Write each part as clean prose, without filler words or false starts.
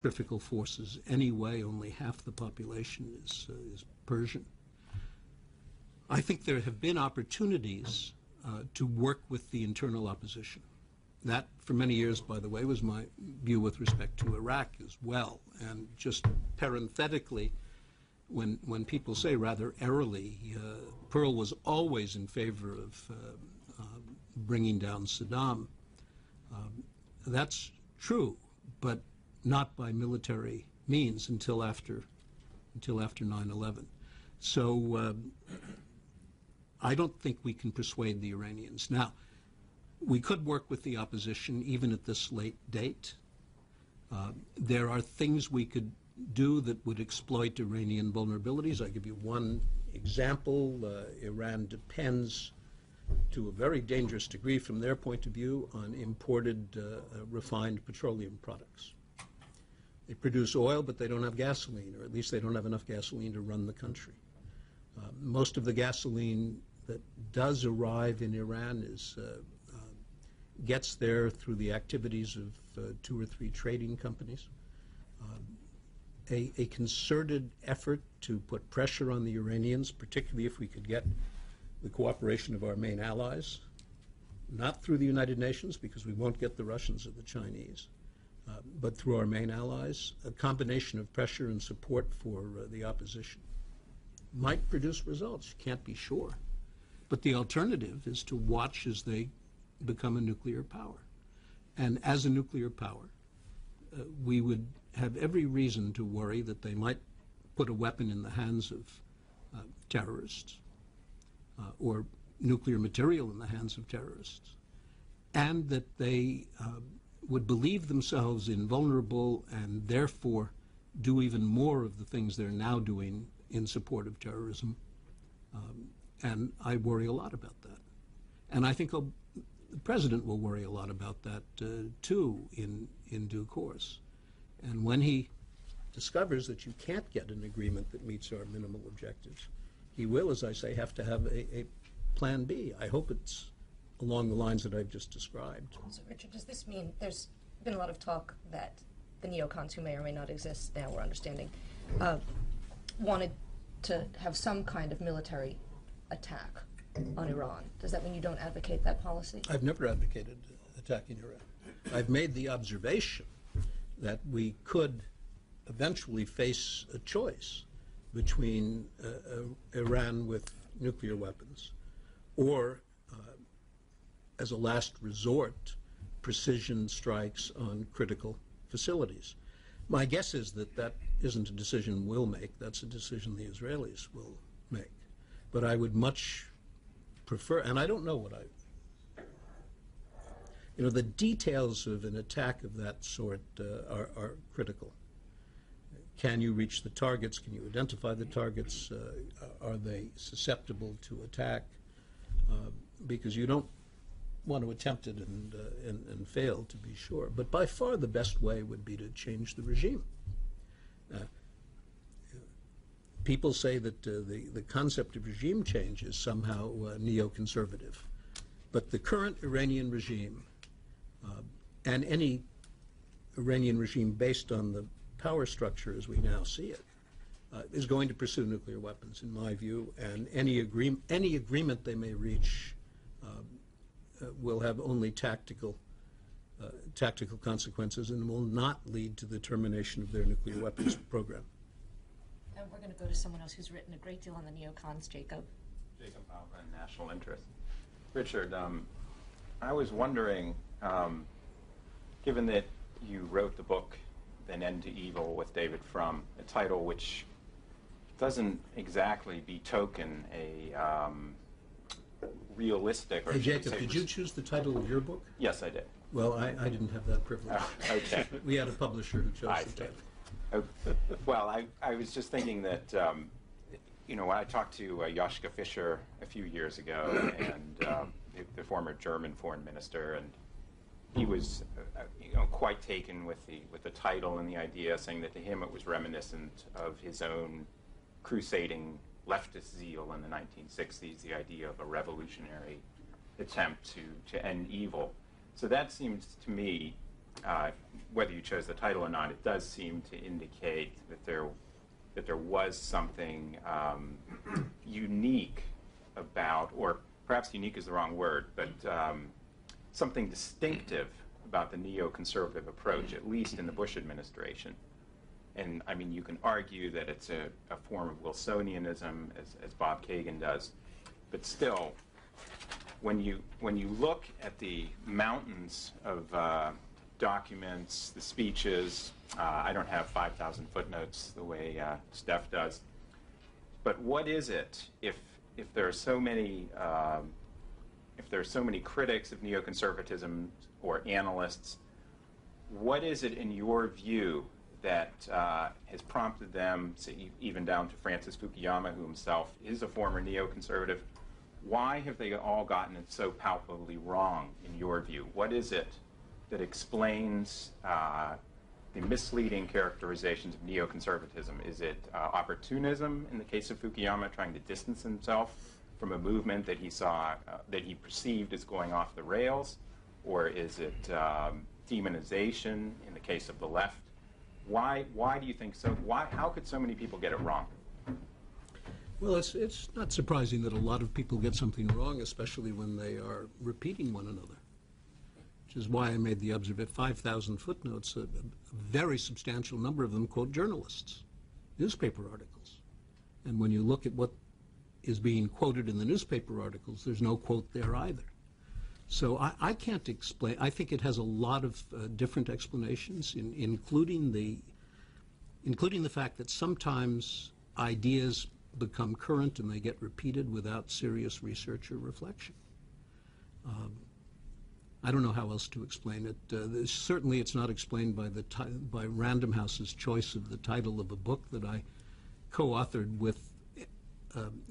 centrifugal forces anyway. Only half the population is Persian. I think there have been opportunities to work with the internal opposition. That, for many years, by the way, was my view with respect to Iraq as well. And just parenthetically, when people say rather airily, Perle was always in favor of bringing down Saddam, that's true, but not by military means until after 9/11. So I don't think we can persuade the Iranians. Now, we could work with the opposition even at this late date. There are things we could do that would exploit Iranian vulnerabilities. I'll give you one example. Iran depends to a very dangerous degree from their point of view on imported refined petroleum products. They produce oil, but they don't have gasoline, or at least they don't have enough gasoline to run the country. Most of the gasoline that does arrive in Iran gets there through the activities of 2 or 3 trading companies. A concerted effort to put pressure on the Iranians, particularly if we could get the cooperation of our main allies, not through the United Nations, because we won't get the Russians or the Chinese, but through our main allies, a combination of pressure and support for the opposition might produce results. You can't be sure. But the alternative is to watch as they become a nuclear power. And as a nuclear power, we would have every reason to worry that they might put a weapon in the hands of terrorists or nuclear material in the hands of terrorists, and that they would believe themselves invulnerable and therefore do even more of the things they're now doing in support of terrorism. And I worry a lot about that. And I think the President will worry a lot about that too in due course. And when he discovers that you can't get an agreement that meets our minimal objectives, he will, as I say, have to have a plan B. I hope it's along the lines that I've just described. So, Richard, does this mean there's been a lot of talk that the neocons, who may or may not exist now, we're understanding, wanted to have some kind of military attack on Iran? Does that mean you don't advocate that policy? I've never advocated attacking Iran. I've made the observation that we could eventually face a choice between Iran with nuclear weapons or, as a last resort, precision strikes on critical facilities. My guess is that that isn't a decision we'll make. That's a decision the Israelis will make. But I would much prefer, and I don't know what the details of an attack of that sort are critical. Can you reach the targets? Can you identify the targets? Are they susceptible to attack? Because you don't want to attempt it and fail, to be sure. But by far the best way would be to change the regime. People say that the concept of regime change is somehow neoconservative. But the current Iranian regime, and any Iranian regime based on the power structure as we now see it, is going to pursue nuclear weapons, in my view, and any agreement they may reach will have only tactical consequences and will not lead to the termination of their nuclear weapons program. And we're going to go to someone else who's written a great deal on the neocons, Jacob. Jacob Alba, National Interest. Richard, I was wondering, given that you wrote the book An End to Evil with David Frum, a title which doesn't exactly betoken a realistic or... Hey, Jacob, did you choose the title of your book? Yes, I did. Well, I didn't have that privilege. Oh, okay. We had a publisher who chose the title. Well, I was just thinking that, I talked to Joschka Fischer a few years ago, and the former German foreign minister, and he was quite taken with the title and the idea, saying that to him it was reminiscent of his own crusading leftist zeal in the 1960s, the idea of a revolutionary attempt to end evil. So that seems to me whether you chose the title or not, it does seem to indicate that there was something unique about, or perhaps unique is the wrong word, but something distinctive about the neoconservative approach, at least in the Bush administration. And I mean, you can argue that it's a form of Wilsonianism, as Bob Kagan does, but still, when you look at the mountains of documents, the speeches, I don't have 5,000 footnotes the way Steph does, but what is it if there are so many critics of neoconservatism or analysts? What is it in your view that has prompted them, say, even down to Francis Fukuyama, who himself is a former neoconservative? Why have they all gotten it so palpably wrong, in your view? What is it that explains the misleading characterizations of neoconservatism? Is it opportunism in the case of Fukuyama, trying to distance himself from a movement that he saw, that he perceived as going off the rails? Or is it demonization in the case of the left? Why do you think so? How could so many people get it wrong? Well, it's not surprising that a lot of people get something wrong, especially when they are repeating one another, which is why I made the observation 5,000 footnotes. A very substantial number of them quote journalists, newspaper articles. And when you look at what is being quoted in the newspaper articles, there's no quote there either. So I can't explain. I think it has a lot of different explanations, including the fact that sometimes ideas become current and they get repeated without serious research or reflection. I don't know how else to explain it. Certainly it's not explained by Random House's choice of the title of a book that I co-authored with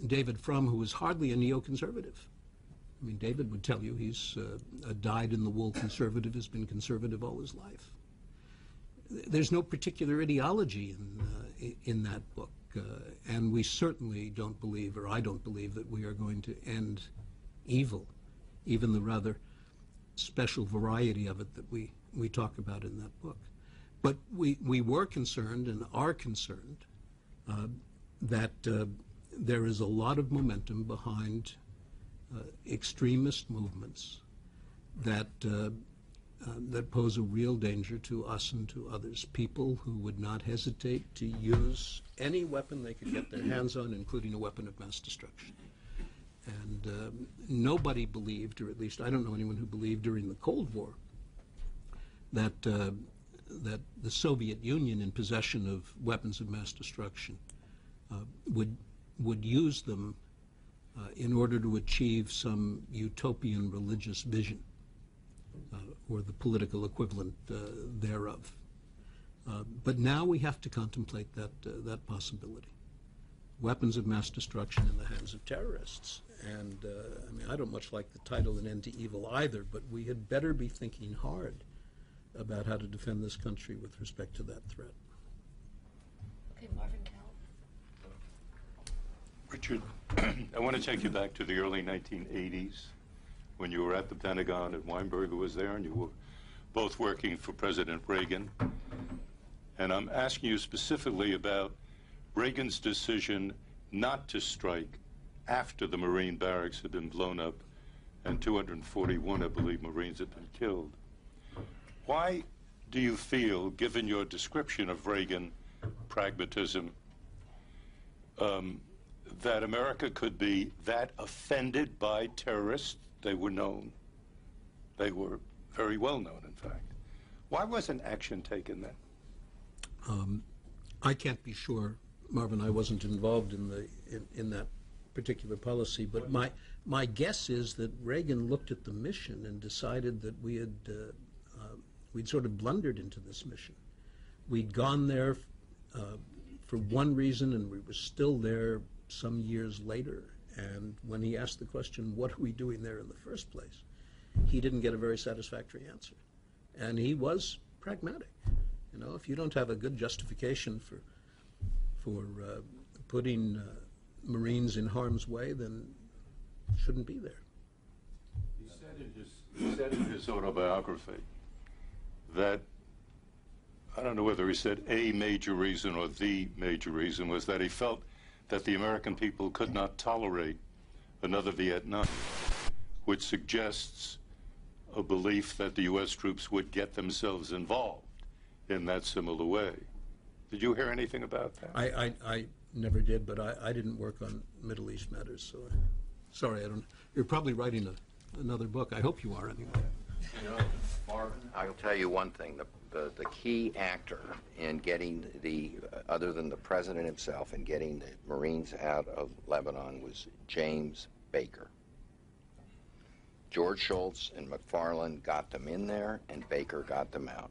David Frum, who is hardly a neoconservative. I mean, David would tell you he's a dyed-in-the-wool conservative, has been conservative all his life. There's no particular ideology in that book, and we certainly don't believe, or I don't believe, that we are going to end evil, even the rather special variety of it that we talk about in that book. But we were concerned and are concerned that there is a lot of momentum behind extremist movements that pose a real danger to us and to others. People who would not hesitate to use any weapon they could get their hands on, including a weapon of mass destruction. And nobody believed, or at least I don't know anyone who believed during the Cold War, that the Soviet Union, in possession of weapons of mass destruction, would use them in order to achieve some utopian religious vision, or the political equivalent thereof. But now we have to contemplate that possibility. Weapons of mass destruction in the hands of terrorists. And I mean, I don't much like the title An End to Evil either, but we had better be thinking hard about how to defend this country with respect to that threat. Okay, Marvin Kell. Richard, I want to take you back to the early 1980s when you were at the Pentagon and Weinberger was there, and you were both working for President Reagan. And I'm asking you specifically about Reagan's decision not to strike after the Marine barracks had been blown up and 241, I believe, Marines had been killed. Why do you feel, given your description of Reagan pragmatism, that America could be that offended by terrorists? They were known. They were very well known, in fact. Why wasn't action taken then? I can't be sure, Marvin. I wasn't involved in that particular policy, but my guess is that Reagan looked at the mission and decided that we'd sort of blundered into this mission. We'd gone there for one reason, and we were still there some years later. And when he asked the question, what are we doing there in the first place, he didn't get a very satisfactory answer. And he was pragmatic. You know, if you don't have a good justification for putting Marines in harm's way, then shouldn't be there. He said in his autobiography that, I don't know whether he said a major reason or the major reason, was that he felt that the American people could not tolerate another Vietnam, which suggests a belief that the U.S. troops would get themselves involved in that similar way. Did you hear anything about that? I never did, but I didn't work on Middle East matters, so sorry, I don't. You're probably writing another book. I hope you are anyway. I'll tell you one thing. The key actor in getting other than the president himself, in getting the Marines out of Lebanon was James Baker. George Shultz and McFarland got them in there, and Baker got them out.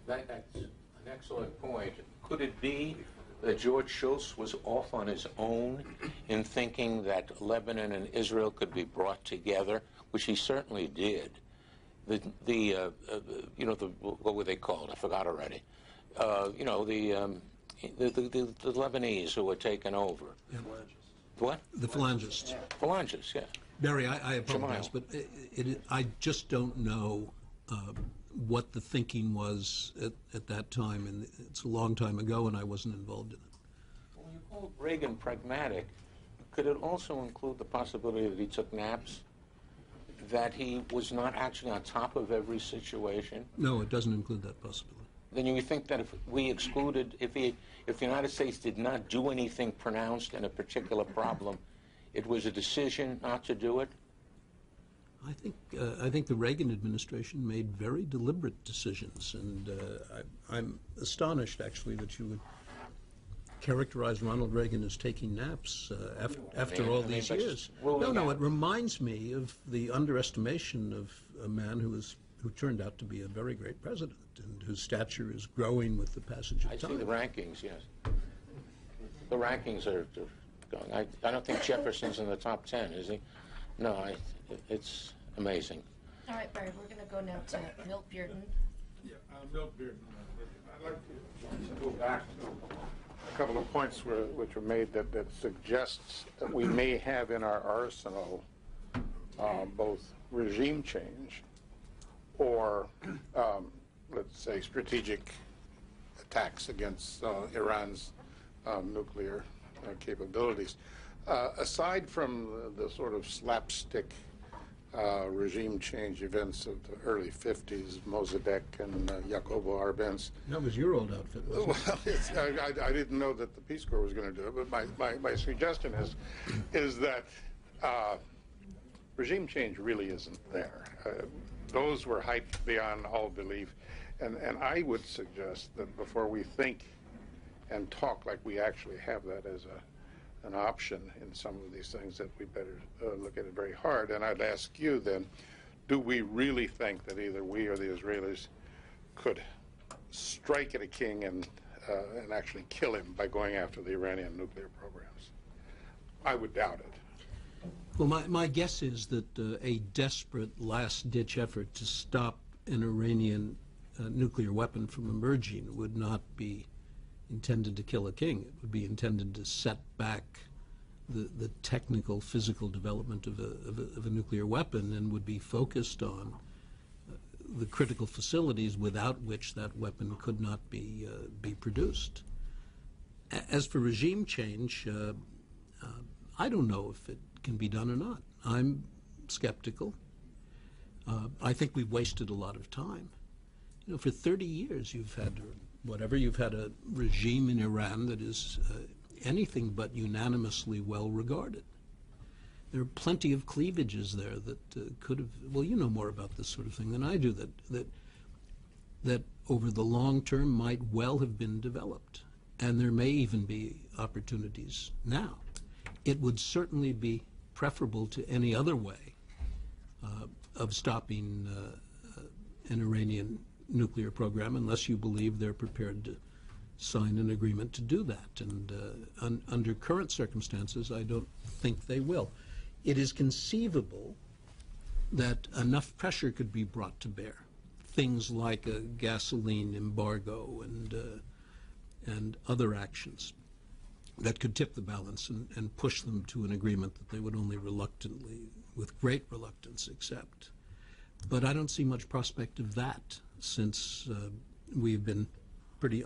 That's an excellent point. Could it be that George Shultz was off on his own in thinking that Lebanon and Israel could be brought together, which he certainly did? What were they called? I forgot already. The Lebanese who were taken over. Yeah. What? The Phalangists. Phalangists, yeah. Barry, I apologize, but I just don't know what the thinking was at that time, and it's a long time ago, and I wasn't involved in it. When you called Reagan pragmatic, could it also include the possibility that he took naps? That he was not actually on top of every situation? No, it doesn't include that possibility. Then you would think that if we excluded, if the United States did not do anything pronounced in a particular problem, it was a decision not to do it? I think the Reagan administration made very deliberate decisions, and I'm astonished, actually, that you would characterize Ronald Reagan as taking naps after all these years. No, it reminds me of the underestimation of a man who turned out to be a very great president and whose stature is growing with the passage of time. I see the rankings, yes. The rankings are going. I don't think Jefferson's in the top 10, is he? No, it's amazing. All right, Barry, we're going to go now to Milt Bearden. Yeah, Milt Bearden. I'd like to go back to a couple of points which were made that suggests that we may have in our arsenal both regime change or, let's say, strategic attacks against Iran's nuclear capabilities. Aside from the sort of slapstick regime change events of the early 50s, Mossadegh and Jacobo Arbenz. That was your old outfit, wasn't it? Well, I didn't know that the Peace Corps was going to do it, but my suggestion is that regime change really isn't there. Those were hyped beyond all belief, and I would suggest that before we think and talk like we actually have that as an option in some of these things, that we better look at it very hard. And I'd ask you then, do we really think that either we or the Israelis could strike at a king and actually kill him by going after the Iranian nuclear programs? I would doubt it. Well, my guess is that a desperate last-ditch effort to stop an Iranian nuclear weapon from emerging would not be intended to kill a king. It would be intended to set back the technical, physical development of a nuclear weapon, and would be focused on the critical facilities without which that weapon could not be produced. As for regime change, I don't know if it can be done or not. I'm skeptical. I think we've wasted a lot of time. You know, for 30 years you've had a regime in Iran that is anything but unanimously well regarded. There are plenty of cleavages there that could have, well, you know more about this sort of thing than I do, that over the long term might well have been developed. And there may even be opportunities now. It would certainly be preferable to any other way of stopping an Iranian nuclear program, unless you believe they're prepared to sign an agreement to do that. And under current circumstances, I don't think they will. It is conceivable that enough pressure could be brought to bear. Things like a gasoline embargo and other actions that could tip the balance and push them to an agreement that they would only reluctantly, with great reluctance, accept. But I don't see much prospect of that, since we've been pretty